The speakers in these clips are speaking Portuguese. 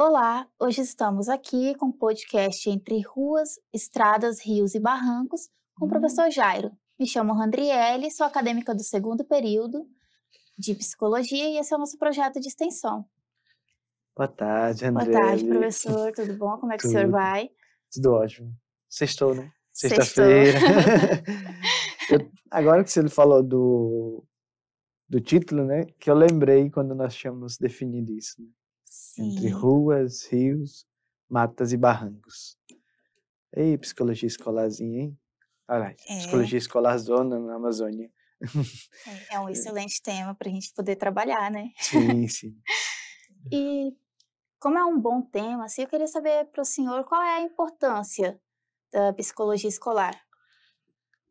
Olá, hoje estamos aqui com o podcast Entre Ruas, Estradas, Rios e Barrancos, com o Hum, professor Jairo. Me chamo Randriele, sou acadêmica do segundo período de Psicologia e esse é o nosso projeto de extensão. boa tarde, Boa tarde, Andriele. professor, tudo bom? Como é que o senhor Tudo, vai? tudo ótimo. Sextou, né? Sextou. Sexta-feira. Agora que você falou do título, né? Que eu lembrei quando nós tínhamos definido isso, né? Entre Sim, ruas, rios, matas e barrancos. Ei, psicologia escolarzinha, hein? Olha, é, psicologia escolar zona na Amazônia. é um excelente tema para a gente poder trabalhar, né? Sim, sim. E como é um bom tema, assim, eu queria saber para o senhor qual é a importância da psicologia escolar.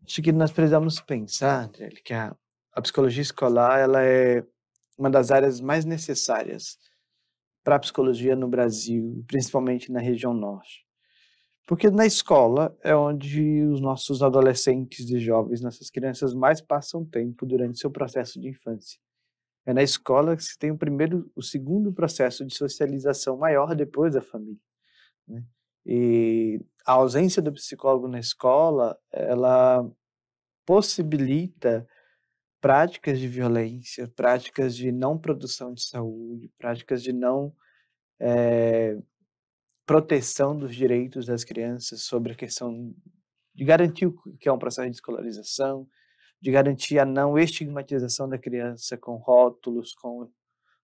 Acho que nós precisamos pensar, Andriele, que a psicologia escolar ela é uma das áreas mais necessárias para a psicologia no Brasil, principalmente na região norte. Porque na escola é onde os nossos adolescentes e jovens, nossas crianças mais passam tempo durante seu processo de infância. É na escola que se tem o segundo processo de socialização maior depois da família, né? E a ausência do psicólogo na escola, ela possibilita práticas de violência, práticas de não produção de saúde, práticas de não proteção dos direitos das crianças, sobre a questão de garantir o que é um processo de escolarização, de garantir a não estigmatização da criança com rótulos, com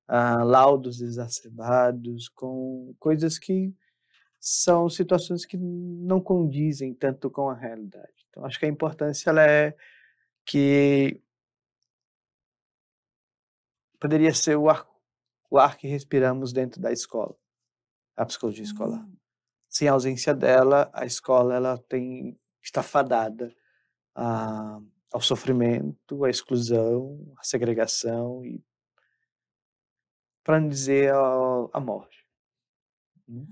laudos exacerbados, com coisas que são situações que não condizem tanto com a realidade. Então, acho que a importância ela é que poderia ser o ar que respiramos dentro da escola, a psicologia escolar. Hum. Sem a ausência dela, a escola ela está fadada a, ao sofrimento, à exclusão, à segregação e, para não dizer, à morte, né?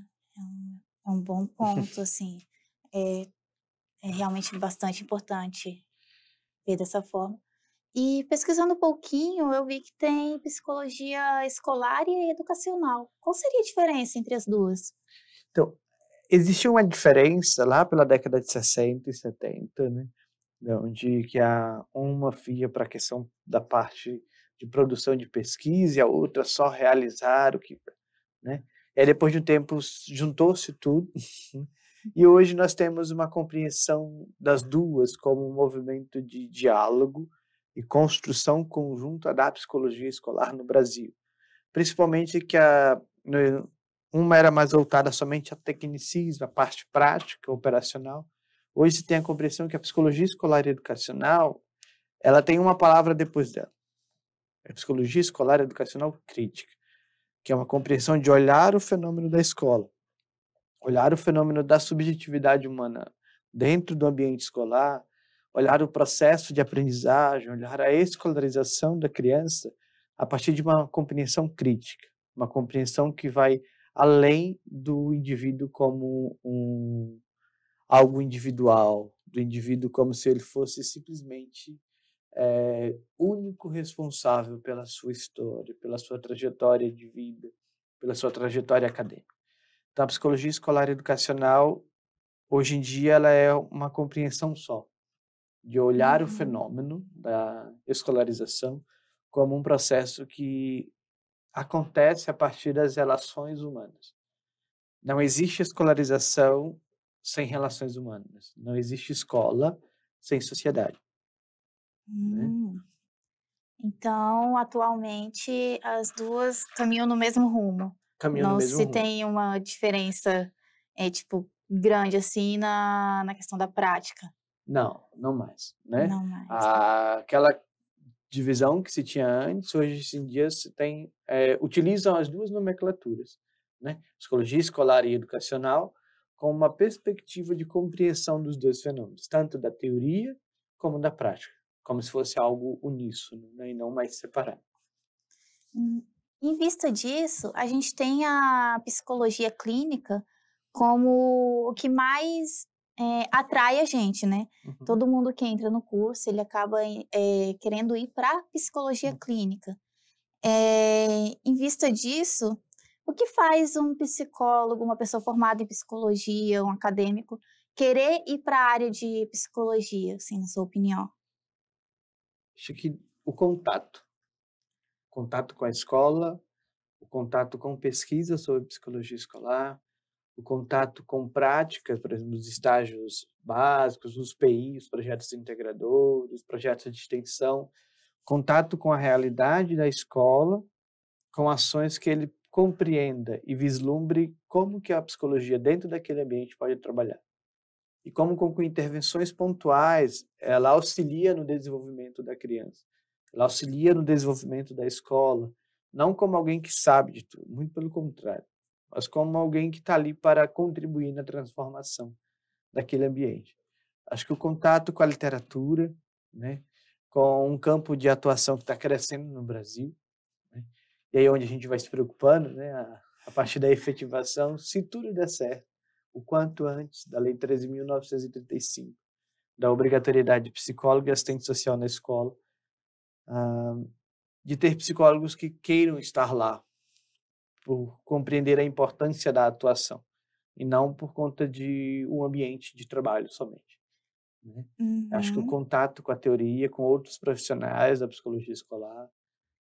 É um bom ponto, assim, é é realmente bastante importante ver dessa forma. E pesquisando um pouquinho, eu vi que tem psicologia escolar e educacional. Qual seria a diferença entre as duas? Então, existia uma diferença lá pela década de 60 e 70, né, onde que a uma via para a questão da parte de produção de pesquisa e a outra só realizar o que, né. E aí depois de um tempo juntou-se tudo, e hoje nós temos uma compreensão das duas como um movimento de diálogo e construção conjunta da psicologia escolar no Brasil. Principalmente que uma era mais voltada somente ao tecnicismo, à parte prática, operacional. Hoje se tem a compreensão que a psicologia escolar e educacional, ela tem uma palavra depois dela. É a psicologia escolar e educacional crítica, que é uma compreensão de olhar o fenômeno da escola, olhar o fenômeno da subjetividade humana dentro do ambiente escolar, olhar o processo de aprendizagem, olhar a escolarização da criança a partir de uma compreensão crítica, uma compreensão que vai além do indivíduo como algo individual, do indivíduo como se ele fosse simplesmente único responsável pela sua história, pela sua trajetória de vida, pela sua trajetória acadêmica. Então, a psicologia escolar e educacional, hoje em dia, ela é uma compreensão só, de olhar o Uhum. fenômeno da escolarização como um processo que acontece a partir das relações humanas. Não existe escolarização sem relações humanas. Não existe escola sem sociedade, né? Hum. Então, atualmente, as duas caminham no mesmo rumo. Caminham no Não mesmo se rumo. tem uma diferença, tipo, grande assim na questão da prática. Não, não mais, né? Não mais, né? Aquela divisão que se tinha antes, hoje em dia se tem, utilizam as duas nomenclaturas, né? Psicologia escolar e educacional, com uma perspectiva de compreensão dos dois fenômenos, tanto da teoria como da prática, como se fosse algo uníssono, né? E não mais separado. Hum, em vista disso, a gente tem a psicologia clínica como o que mais, atrai a gente, né. Uhum, Todo mundo que entra no curso, ele acaba querendo ir pra psicologia uhum. clínica. Em vista disso, O que faz um psicólogo, uma pessoa formada em psicologia, um acadêmico, querer ir para a área de psicologia, assim, na sua opinião? Acho que o contato com a escola, o contato com pesquisa sobre psicologia escolar, o contato com práticas, por exemplo, os estágios básicos, os PI, os projetos integradores, projetos de extensão, contato com a realidade da escola, com ações que ele compreenda e vislumbre como que a psicologia dentro daquele ambiente pode trabalhar. E como com intervenções pontuais, ela auxilia no desenvolvimento da criança, ela auxilia no desenvolvimento da escola, não como alguém que sabe de tudo, muito pelo contrário, mas como alguém que está ali para contribuir na transformação daquele ambiente. Acho que o contato com a literatura, né, com um campo de atuação que está crescendo no Brasil, né, e aí onde a gente vai se preocupando, né, a partir da efetivação, se tudo der certo, o quanto antes da Lei 13.935, da obrigatoriedade de psicólogo e assistente social na escola, de ter psicólogos que queiram estar lá, por compreender a importância da atuação, e não por conta de um ambiente de trabalho somente, né. Acho que o Uhum. contato com a teoria, com outros profissionais da psicologia escolar,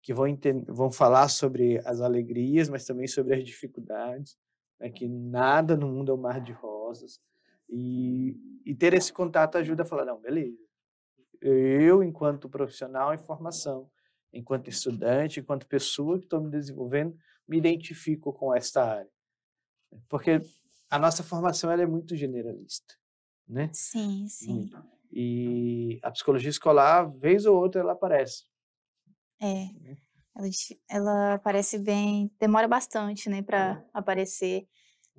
que vão falar sobre as alegrias, mas também sobre as dificuldades, né, que nada no mundo é um mar de rosas, e ter esse contato ajuda a falar: "Não, beleza, eu enquanto profissional em formação, enquanto estudante, enquanto pessoa que estou me desenvolvendo, me identifico com esta área", porque a nossa formação ela é muito generalista, né, Sim, sim. muito. E a psicologia escolar, vez ou outra, ela aparece, É, né. ela parece bem demora bastante, né, para aparecer.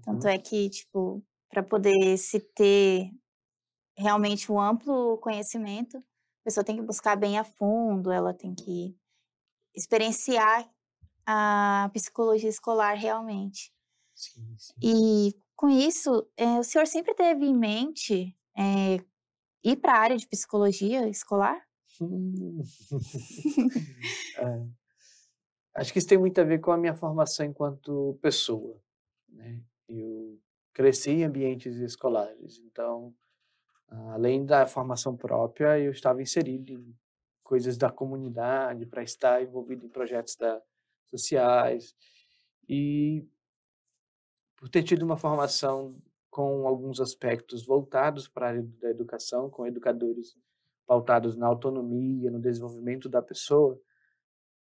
Tanto Uhum. é que, tipo, para poder se ter realmente um amplo conhecimento, a pessoa tem que buscar bem a fundo, ela tem que experienciar a psicologia escolar realmente. Sim, sim. E com isso, o senhor sempre teve em mente, ir para a área de psicologia escolar? Hum. É, acho que isso tem muito a ver com a minha formação enquanto pessoa, né. Eu cresci em ambientes escolares, então, além da formação própria, eu estava inserido em coisas da comunidade, para estar envolvido em projetos sociais, e por ter tido uma formação com alguns aspectos voltados para a área da educação, com educadores pautados na autonomia, no desenvolvimento da pessoa.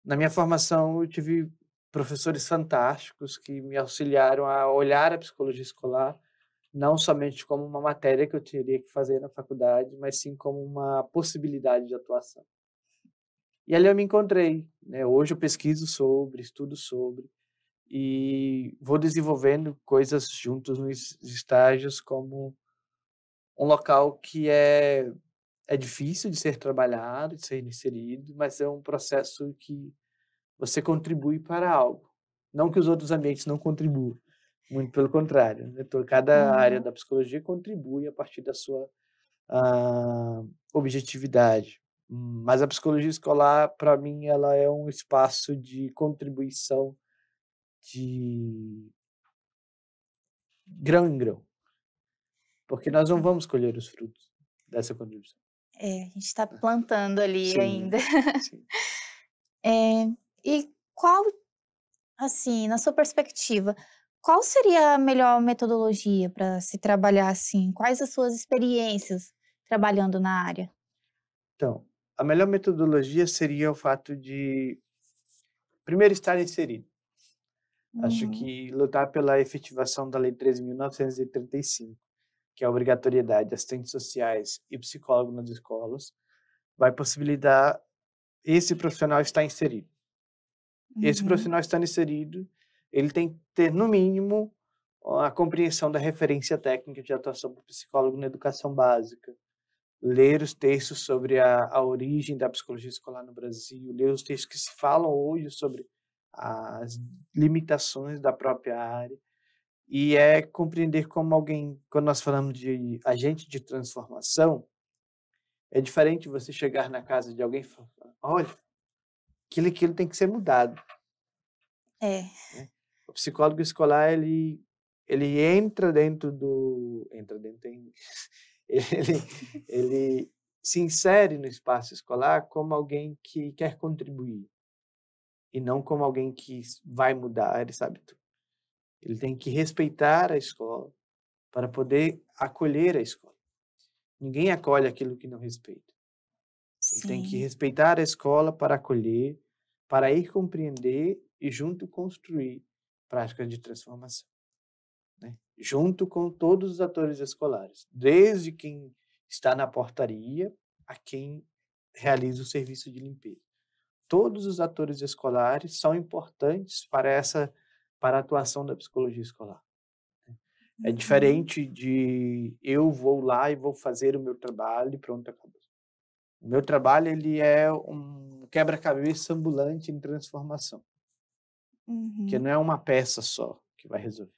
Na minha formação, eu tive professores fantásticos que me auxiliaram a olhar a psicologia escolar não somente como uma matéria que eu teria que fazer na faculdade, mas sim como uma possibilidade de atuação. E ali eu me encontrei, né? Hoje eu pesquiso sobre, estudo sobre e vou desenvolvendo coisas juntos nos estágios como um local que é difícil de ser trabalhado, de ser inserido, mas é um processo que você contribui para algo. Não que os outros ambientes não contribuam, muito pelo contrário, né, cada área Uhum. da psicologia contribui a partir da sua, ah, objetividade. Mas a psicologia escolar, para mim, ela é um espaço de contribuição de grão em grão, porque nós não vamos colher os frutos dessa contribuição. É, a gente está plantando ali ainda. Sim, sim. E qual, assim, na sua perspectiva, qual seria a melhor metodologia para se trabalhar assim? Quais as suas experiências trabalhando na área? Então, a melhor metodologia seria o fato de, primeiro, estar inserido. Acho Uhum, que lutar pela efetivação da Lei 13.935, que é a obrigatoriedade de assistentes sociais e psicólogo nas escolas, vai possibilitar esse profissional estar inserido. Esse uhum, profissional estando inserido, ele tem que ter, no mínimo, a compreensão da referência técnica de atuação do psicólogo na educação básica, ler os textos sobre a origem da psicologia escolar no Brasil, ler os textos que se falam hoje sobre as limitações da própria área, e é compreender como alguém, quando nós falamos de agente de transformação, é diferente você chegar na casa de alguém e falar: "Olha, aquilo tem que ser mudado", é, né. psicólogo escolar, ele entra dentro do... Entra dentro... Ele, ele se insere no espaço escolar como alguém que quer contribuir e não como alguém que vai mudar, ele sabe tudo. Ele tem que respeitar a escola para poder acolher a escola. Ninguém acolhe aquilo que não respeita. Ele tem que Sim, respeitar a escola para acolher, para ir compreender e junto construir práticas de transformação, né? Junto com todos os atores escolares, desde quem está na portaria a quem realiza o serviço de limpeza. Todos os atores escolares são importantes para a atuação da psicologia escolar. É uhum, diferente de eu vou lá e vou fazer o meu trabalho e pronto, acabou. O meu trabalho ele é um quebra-cabeça ambulante em transformação, que uhum. não é uma peça só que vai resolver.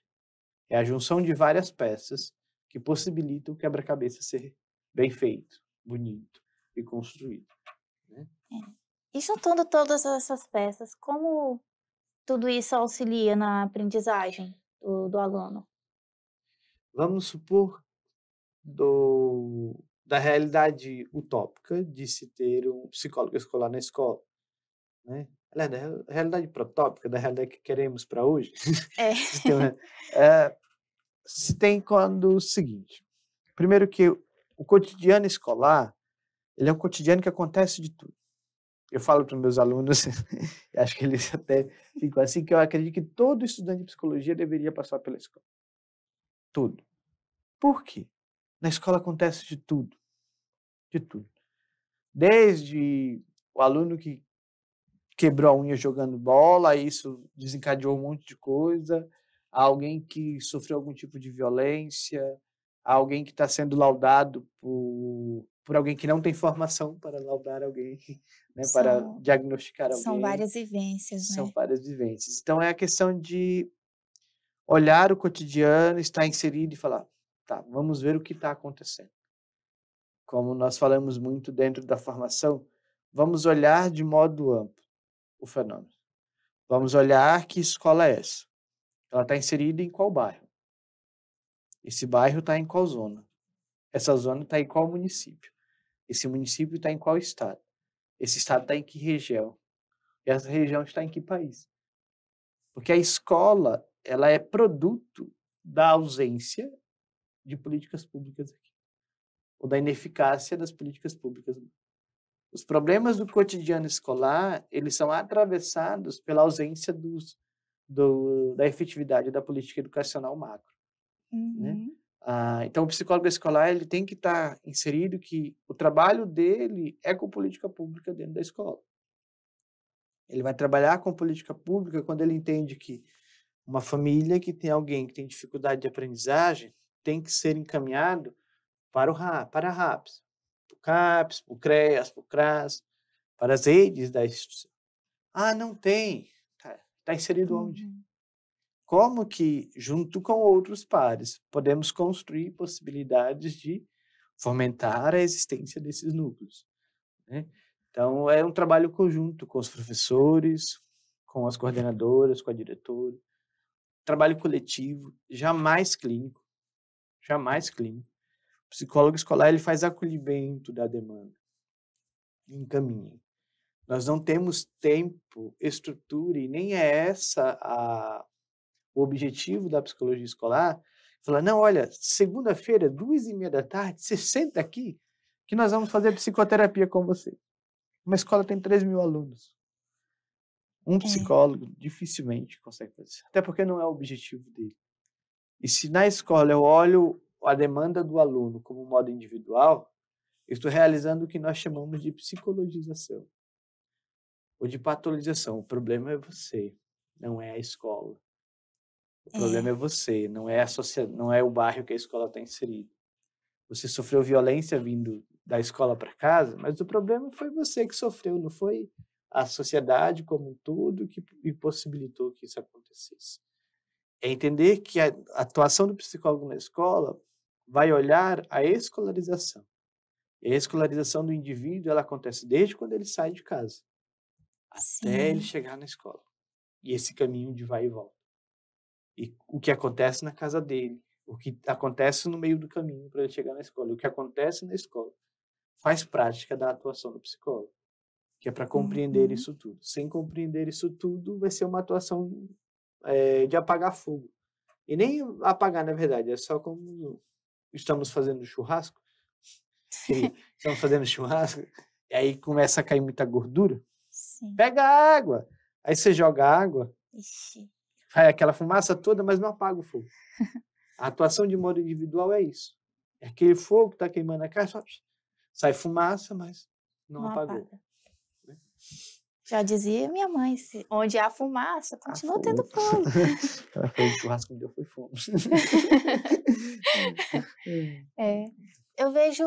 É a junção de várias peças que possibilitam o quebra-cabeça ser bem feito, bonito e construído, né? E juntando todas essas peças, como tudo isso auxilia na aprendizagem do aluno? Vamos supor da realidade utópica de se ter um psicólogo escolar na escola, né? Aliás, da realidade protópica, da realidade que queremos para hoje, É. se tem uma se tem quando o seguinte, primeiro que o cotidiano escolar, ele é um cotidiano que acontece de tudo. Eu falo para os meus alunos, acho que eles até ficam assim, que eu acredito que todo estudante de psicologia deveria passar pela escola. Tudo. Por quê? Na escola acontece de tudo, de tudo. Desde o aluno que quebrou a unha jogando bola, isso desencadeou um monte de coisa, a alguém que sofreu algum tipo de violência, a alguém que está sendo laudado por alguém que não tem formação para laudar alguém, né, para São diagnosticar são alguém. várias vivências, São né. várias vivências. Então é a questão de olhar o cotidiano, estar inserido e falar: "Tá, vamos ver o que está acontecendo". Como nós falamos muito dentro da formação, vamos olhar de modo amplo o fenômeno. Vamos olhar que escola é essa. Ela está inserida em qual bairro? Esse bairro está em qual zona? Essa zona está em qual município? Esse município está em qual estado? Esse estado está em que região? E essa região está em que país? Porque a escola, ela é produto da ausência de políticas públicas aqui, ou da ineficácia das políticas públicas. Os problemas do cotidiano escolar, eles são atravessados pela ausência da efetividade da política educacional macro, né? Uhum. Então, o psicólogo escolar ele tem que estar inserido que o trabalho dele é com política pública dentro da escola. Ele vai trabalhar com política pública quando ele entende que uma família que tem alguém que tem dificuldade de aprendizagem tem que ser encaminhado para a RAPS, para o CAPS, para o CREAS, para o CRAS, para as redes da instituição. Ah, não tem. Tá inserido onde? Uhum. Como que, junto com outros pares, podemos construir possibilidades de fomentar a existência desses núcleos, né? Então, é um trabalho conjunto com os professores, com as coordenadoras, com a diretora, trabalho coletivo, jamais clínico, jamais clínico. O psicólogo escolar ele faz acolhimento da demanda, encaminha. Nós não temos tempo, estrutura, e nem é essa o objetivo da psicologia escolar. Falar, não, olha, segunda-feira, 2h30 da tarde, você senta aqui que nós vamos fazer psicoterapia com você. Uma escola tem 3.000 alunos. Um É, psicólogo dificilmente consegue fazer isso, até porque não é o objetivo dele. E se na escola eu olho a demanda do aluno como modo individual, eu estou realizando o que nós chamamos de psicologização ou de patologização. O problema é você, não é a escola. O problema é. é você, não é o bairro que a escola está inserida. Você sofreu violência vindo da escola para casa, mas o problema foi você que sofreu, não foi a sociedade como um todo que impossibilitou que isso acontecesse. É entender que a atuação do psicólogo na escola vai olhar a escolarização. E a escolarização do indivíduo ela acontece desde quando ele sai de casa até ele Sim. chegar na escola. E esse caminho de vai e volta. e o que acontece na casa dele, o que acontece no meio do caminho para ele chegar na escola, o que acontece na escola, faz prática da atuação do psicólogo, que é para compreender Uhum. isso tudo. Sem compreender isso tudo, vai ser uma atuação de apagar fogo. E nem apagar, na verdade, é só como estamos fazendo churrasco, que estamos fazendo churrasco, e aí começa a cair muita gordura, Sim. pega a água, aí você joga água, Ixi. vai aquela fumaça toda, mas não apaga o fogo. A atuação de modo individual é isso. É aquele fogo que está queimando a casa, só sai fumaça, mas não Não apagou. apaga. Né? Já dizia minha mãe, onde há fumaça, Ah, continua tendo fogo. fogo. Ela falou, o churrasco me deu foi fome. É. Eu vejo,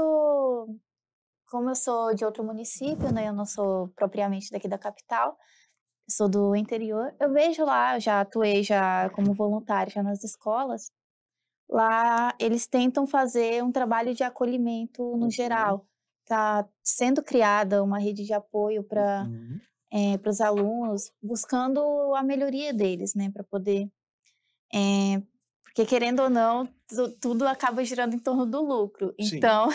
como eu sou de outro município, né, eu não sou propriamente daqui da capital, eu sou do interior, eu vejo lá, eu já atuei já como voluntária já nas escolas, lá eles tentam fazer um trabalho de acolhimento no Uhum, geral. Tá sendo criada uma rede de apoio para uhum. para os alunos, buscando a melhoria deles, né, para poder, porque querendo ou não, tudo acaba girando em torno do lucro. Sim. Então,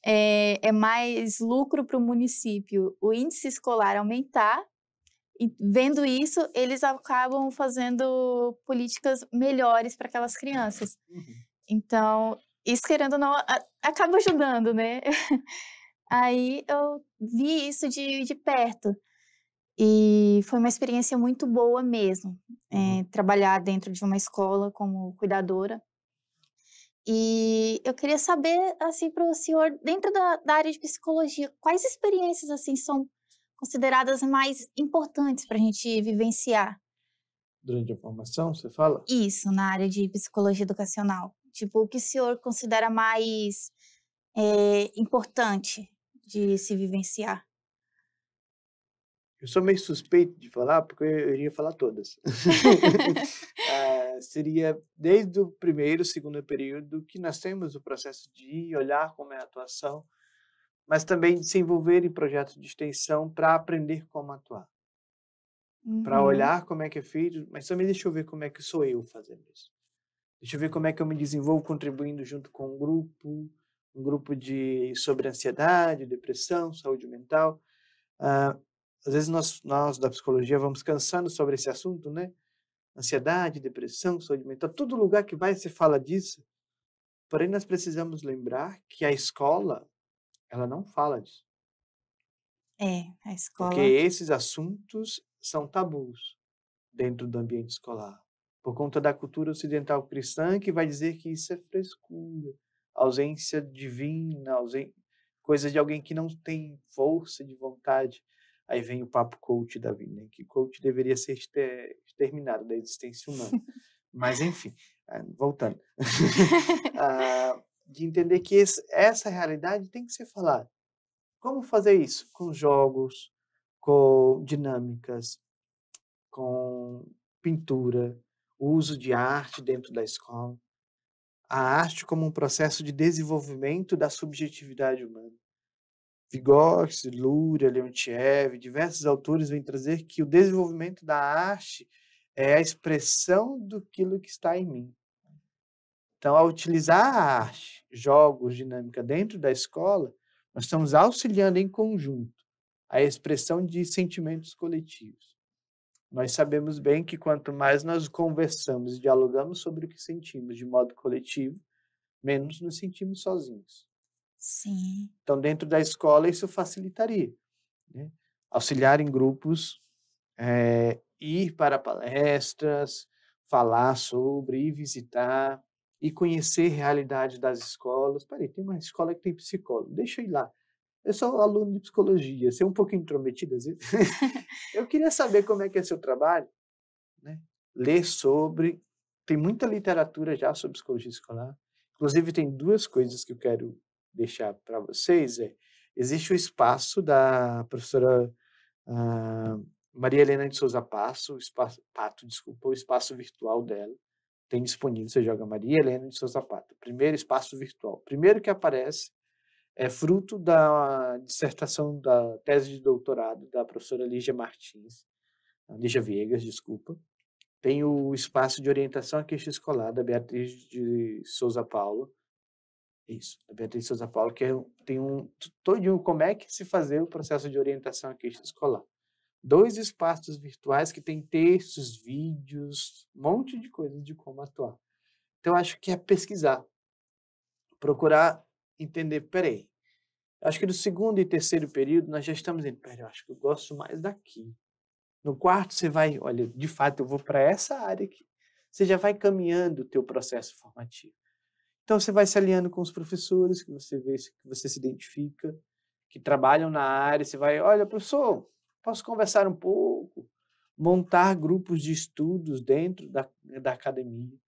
é mais lucro para o município o índice escolar aumentar, e vendo isso, eles acabam fazendo políticas melhores para aquelas crianças. Uhum. Então, isso querendo ou não, acaba ajudando, né. Aí eu vi isso de perto, e foi uma experiência muito boa mesmo, Uhum. trabalhar dentro de uma escola como cuidadora. E eu queria saber, assim, para o senhor, dentro da área de psicologia, quais experiências, assim, são consideradas mais importantes para a gente vivenciar Durante a formação, você fala? isso na área de psicologia educacional? Tipo, o que o senhor considera mais, importante de se vivenciar? Eu sou meio suspeito de falar, porque eu iria falar todas. Seria desde o primeiro, segundo período, que nós temos o processo de olhar como é a atuação, mas também de se envolver em projetos de extensão para aprender como atuar. Para Uhum, olhar como é que é feito, mas também deixa eu ver como é que sou eu fazendo isso. Deixa eu ver como é que eu me desenvolvo contribuindo junto com um grupo sobre ansiedade, depressão, saúde mental. Ah, Às vezes nós da psicologia vamos cansando sobre esse assunto, né? Ansiedade, depressão, saúde mental, todo lugar que vai se fala disso. Porém, nós precisamos lembrar que a escola, ela não fala disso, é, a porque escola esses assuntos são tabus dentro do ambiente escolar, por conta da cultura ocidental cristã que vai dizer que isso é frescura, ausência divina, coisa de alguém que não tem força de vontade. Aí vem o papo coach da vida, né? Que coach deveria ser exterminado da existência humana. Mas enfim, voltando. De entender que essa realidade tem que ser falada. Como fazer isso? Com jogos, com dinâmicas, com pintura, o uso de arte dentro da escola, a arte como um processo de desenvolvimento da subjetividade humana. Vygotsky, Luria, Leontiev, diversos autores vêm trazer que o desenvolvimento da arte é a expressão daquilo que está em mim. Então, ao utilizar a arte, jogos, dinâmica dentro da escola, nós estamos auxiliando em conjunto a expressão de sentimentos coletivos. Nós sabemos bem que quanto mais nós conversamos e dialogamos sobre o que sentimos de modo coletivo, menos nos sentimos sozinhos. sim. Então, dentro da escola, isso facilitaria, né? Auxiliar em grupos, ir para palestras, falar sobre, ir visitar, e conhecer a realidade das escolas. Peraí, tem uma escola que tem psicólogo, deixa eu ir lá. Eu sou aluno de psicologia, ser um pouco intrometido às vezes. Eu queria saber como é que é seu trabalho, né? Ler sobre, tem muita literatura já sobre psicologia escolar. Inclusive tem duas coisas que eu quero deixar para vocês, existe o espaço da professora, ah, Maria Helena de Souza Pato, desculpa, o espaço virtual dela, tem disponível, você joga Maria Helena de Souza Pato, primeiro espaço virtual. Primeiro que aparece é fruto da dissertação da tese de doutorado da professora Lígia Viegas, desculpa. Tem o espaço de orientação à queixa escolar da Beatriz de Souza Paulo. Isso, da Beatriz de Souza Paulo, que tem todinho como é que se fazer o processo de orientação à queixa escolar. 2 espaços virtuais que tem textos, vídeos, um monte de coisas de como atuar. Então, acho que é pesquisar, procurar entender, peraí, acho que no segundo e terceiro período nós já estamos indo, peraí, eu acho que eu gosto mais daqui. No quarto você vai, olha, de fato eu vou para essa área aqui. Você já vai caminhando o teu processo formativo. Então você vai se alinhando com os professores que você vê, que você se identifica, que trabalham na área, você vai, olha, professor, posso conversar um pouco? Montar grupos de estudos dentro da academia,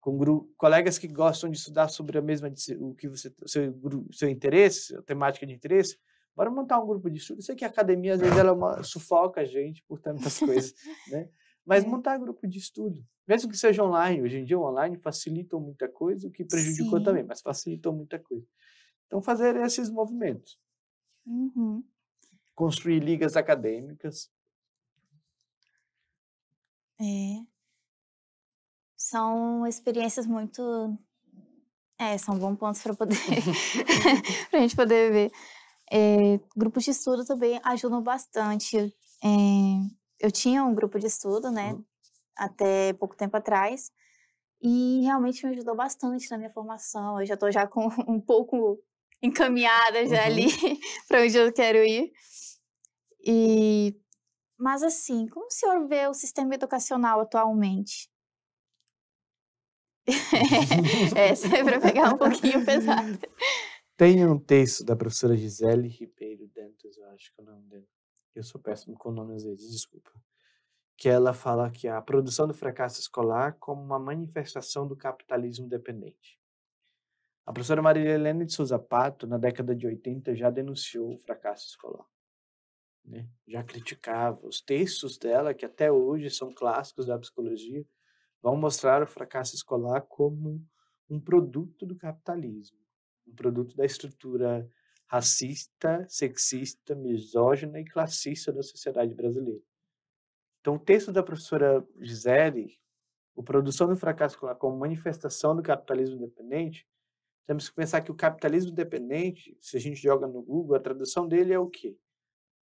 com colegas que gostam de estudar sobre a mesma, o que você, seu interesse, a temática de interesse, bora montar um grupo de estudo. Eu sei que a academia, às vezes, ela sufoca a gente por tantas coisas, né? Mas É, montar grupo de estudo, mesmo que seja online, hoje em dia o online facilitou muita coisa, o que prejudicou também, sim. mas facilitou muita coisa. Então, fazer esses movimentos, Uhum. construir ligas acadêmicas. É. São experiências muito são bons pontos para poder pra gente poder ver. Grupos de estudo também ajudam bastante. Eu tinha um grupo de estudo, né, Uhum, até pouco tempo atrás, e realmente me ajudou bastante na minha formação. Eu já estou já com um pouco encaminhada já ali uhum. para onde eu quero ir. E mas assim, como o senhor vê o sistema educacional atualmente? Essa é para pegar um pouquinho pesado. Tem um texto da professora Gisele Ribeiro Dantas, eu acho que é o nome dela. Eu sou péssimo com o nome às vezes, desculpa. Que ela fala que a produção do fracasso escolar como uma manifestação do capitalismo dependente. A professora Maria Helena de Souza Pato, na década de 80, já denunciou o fracasso escolar, né? Já criticava. Os textos dela, que até hoje são clássicos da psicologia, vão mostrar o fracasso escolar como um produto do capitalismo, um produto da estrutura racista, sexista, misógina e classista da sociedade brasileira. Então, o texto da professora Gisele, o Produção do Fracasso Escolar como manifestação do capitalismo dependente, temos que pensar que o capitalismo dependente, se a gente joga no Google, a tradução dele é o quê?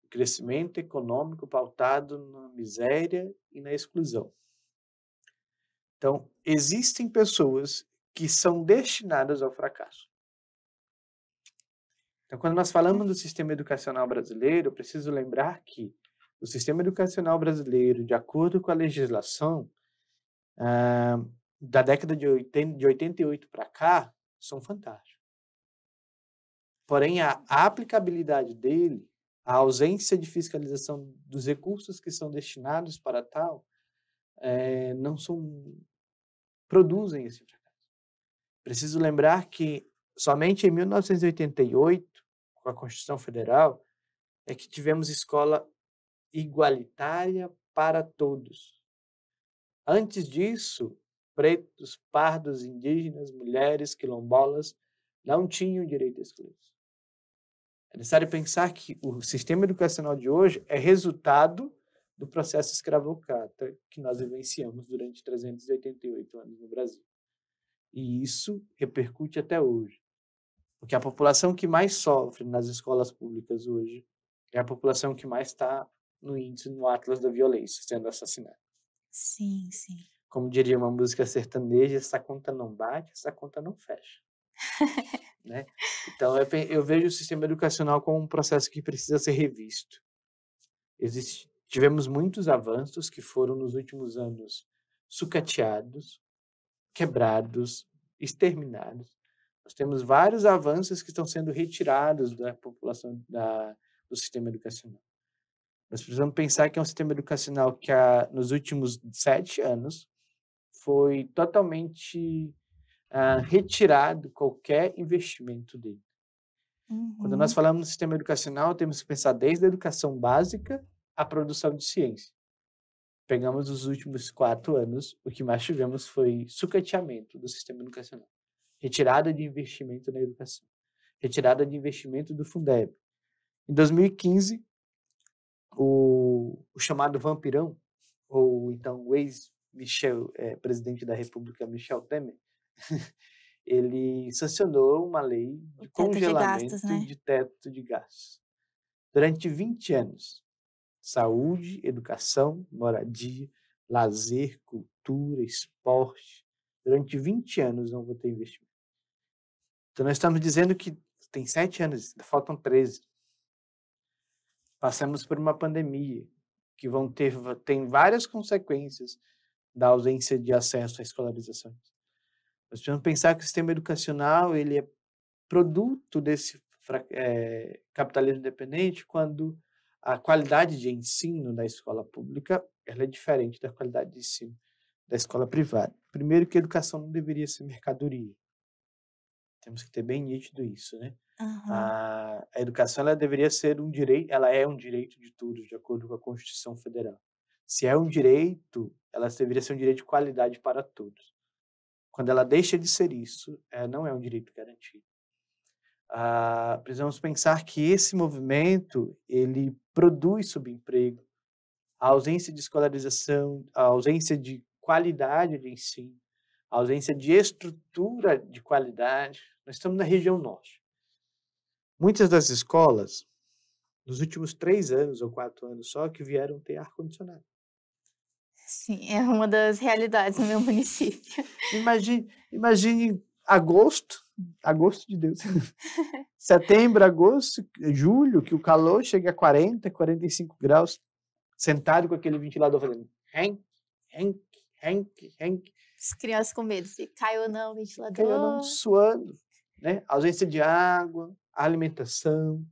O crescimento econômico pautado na miséria e na exclusão. Então, existem pessoas que são destinadas ao fracasso. Então, quando nós falamos do sistema educacional brasileiro, eu preciso lembrar que o sistema educacional brasileiro, de acordo com a legislação, da década de 88 para cá, são fantásticos. Porém, a aplicabilidade dele, a ausência de fiscalização dos recursos que são destinados para tal, não produzem esse fracasso. Preciso lembrar que somente em 1988, com a Constituição Federal, é que tivemos escola igualitária para todos. Antes disso, pretos, pardos, indígenas, mulheres, quilombolas não tinham direito a escolar. É necessário pensar que o sistema educacional de hoje é resultado do processo escravocrata que nós vivenciamos durante 388 anos no Brasil. E isso repercute até hoje. Porque a população que mais sofre nas escolas públicas hoje é a população que mais está no índice, no atlas da violência, sendo assassinada. Sim, sim. Como diria uma música sertaneja, essa conta não bate, essa conta não fecha. Né? Então, eu vejo o sistema educacional como um processo que precisa ser revisto. Tivemos muitos avanços que foram, nos últimos anos, sucateados, quebrados, exterminados. Nós temos vários avanços que estão sendo retirados da população, do sistema educacional. Nós precisamos pensar que é um sistema educacional que, nos últimos 7 anos, foi totalmente retirado qualquer investimento dele. Quando nós Uhum. falamos no sistema educacional, temos que pensar desde a educação básica à produção de ciência. Pegamos os últimos 4 anos, o que mais tivemos foi sucateamento do sistema educacional. Retirada de investimento na educação. Retirada de investimento do Fundeb. Em 2015, o chamado vampirão, ou então o presidente da República, Michel Temer, ele sancionou uma lei O de teto de gastos, congelamento né? de teto de gastos. Durante 20 anos, saúde, educação, moradia, lazer, cultura, esporte. Durante 20 anos não vou ter investimento. Então, nós estamos dizendo que tem 7 anos, faltam 13. Passamos por uma pandemia que tem várias consequências da ausência de acesso à escolarização. Nós precisamos pensar que o sistema educacional ele é produto desse capitalismo independente quando a qualidade de ensino da escola pública ela é diferente da qualidade de ensino da escola privada. Primeiro que a educação não deveria ser mercadoria. Temos que ter bem nítido isso, né? Aham. A educação ela deveria ser um direito, ela é um direito de todos, de acordo com a Constituição Federal. Se é um direito, ela deveria ser um direito de qualidade para todos. Quando ela deixa de ser isso, não é um direito garantido. Precisamos pensar que esse movimento ele produz subemprego, a ausência de escolarização, a ausência de qualidade de ensino, a ausência de estrutura de qualidade. Nós estamos na região norte. Muitas das escolas, nos últimos 3 anos ou 4 anos só, que vieram ter ar-condicionado. Sim, é uma das realidades no meu município. Imagine agosto de Deus. Setembro, agosto, julho, que o calor chega a 40, 45 graus, sentado com aquele ventilador fazendo henk, henk, henk, henk. As crianças com medo, se cai ou não o ventilador. Cai ou não, suando, né? Ausência de água, alimentação.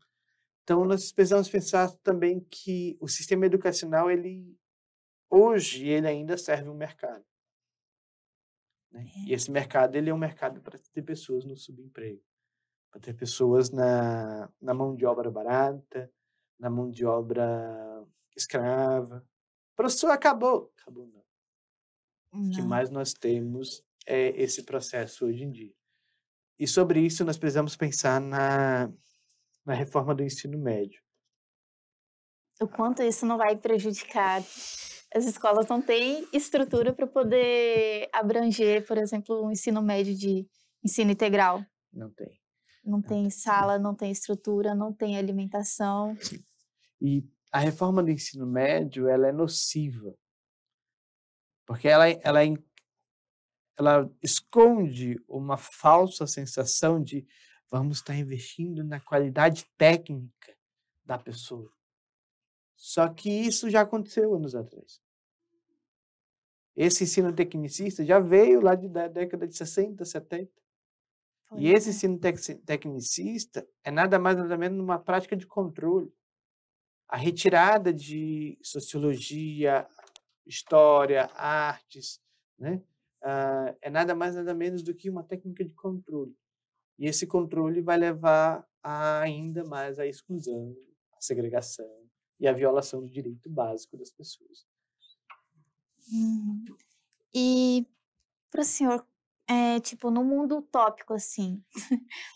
Então, nós precisamos pensar também que o sistema educacional, hoje, ele ainda serve um mercado. Né? E esse mercado, ele é um mercado para ter pessoas no subemprego, para ter pessoas na mão de obra barata, na mão de obra escrava. Professor, acabou. Acabou não. O que Não. mais nós temos é esse processo hoje em dia. E sobre isso nós precisamos pensar na reforma do ensino médio. O quanto isso não vai prejudicar. As escolas não têm estrutura para poder abranger, por exemplo, um ensino médio de ensino integral. Não tem. Não tem sala, não tem estrutura, não tem alimentação. Sim. E a reforma do ensino médio, ela é nociva, porque ela esconde uma falsa sensação de vamos estar investindo na qualidade técnica da pessoa. Só que isso já aconteceu anos atrás. Esse ensino tecnicista já veio lá da década de 60, 70. E esse ensino tecnicista é nada mais nada menos uma prática de controle. A retirada de sociologia, história, artes, né? É nada mais nada menos do que uma técnica de controle. E esse controle vai levar ainda mais à exclusão, à segregação e à violação do direito básico das pessoas. E para o senhor, tipo, no mundo utópico, assim,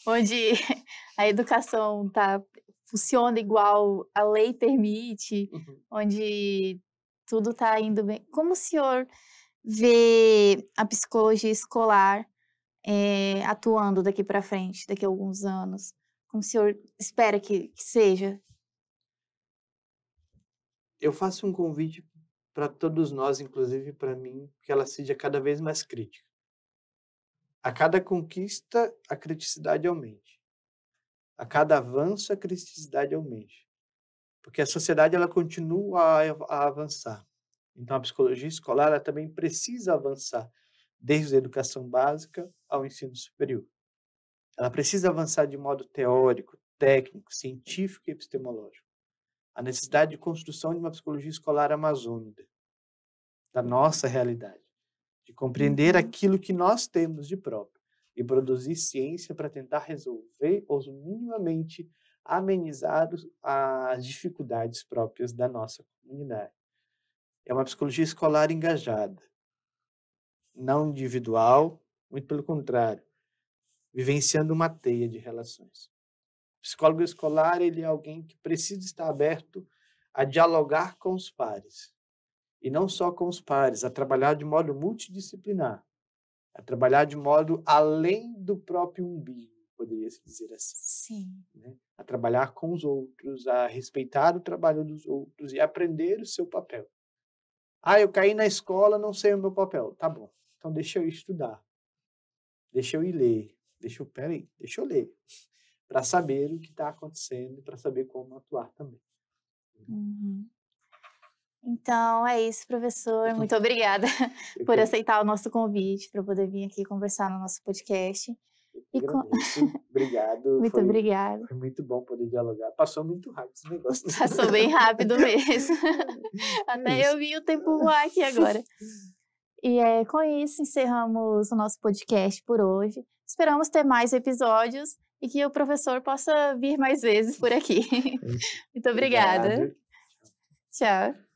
onde a educação funciona igual a lei permite, onde tudo está indo bem, como o senhor vê a psicologia escolar atuando daqui para frente, daqui a alguns anos? Como o senhor espera que seja? Eu faço um convite para todos nós, inclusive para mim, que ela seja cada vez mais crítica. A cada conquista, a criticidade aumente. A cada avanço, a criticidade aumente. Porque a sociedade ela continua a avançar. Então, a psicologia escolar ela também precisa avançar, desde a educação básica ao ensino superior. Ela precisa avançar de modo teórico, técnico, científico e epistemológico. A necessidade de construção de uma psicologia escolar amazônica, da nossa realidade, de compreender aquilo que nós temos de próprio e produzir ciência para tentar resolver ou minimamente amenizar as dificuldades próprias da nossa comunidade. É uma psicologia escolar engajada, não individual, muito pelo contrário, vivenciando uma teia de relações. O psicólogo escolar ele é alguém que precisa estar aberto a dialogar com os pares e não só com os pares, a trabalhar de modo multidisciplinar, a trabalhar de modo além do próprio umbigo, poderia-se dizer assim, Sim. né? A trabalhar com os outros, a respeitar o trabalho dos outros e aprender o seu papel. Ah, eu caí na escola, não sei o meu papel. Tá bom, então deixa eu ir estudar, deixa eu ir ler, deixa eu ler, para saber o que está acontecendo, para saber como atuar também. Uhum. Então é isso, professor. Muito obrigada Eu por que aceitar o nosso convite para poder vir aqui conversar no nosso podcast. E agradeço, obrigado, muito obrigada. foi muito bom poder dialogar. Passou muito rápido esse negócio. Passou bem rápido mesmo. É Até isso. eu vi o tempo voar aqui agora. E com isso encerramos o nosso podcast por hoje. Esperamos ter mais episódios e que o professor possa vir mais vezes por aqui. É isso. Muito obrigada. Obrigado. Tchau.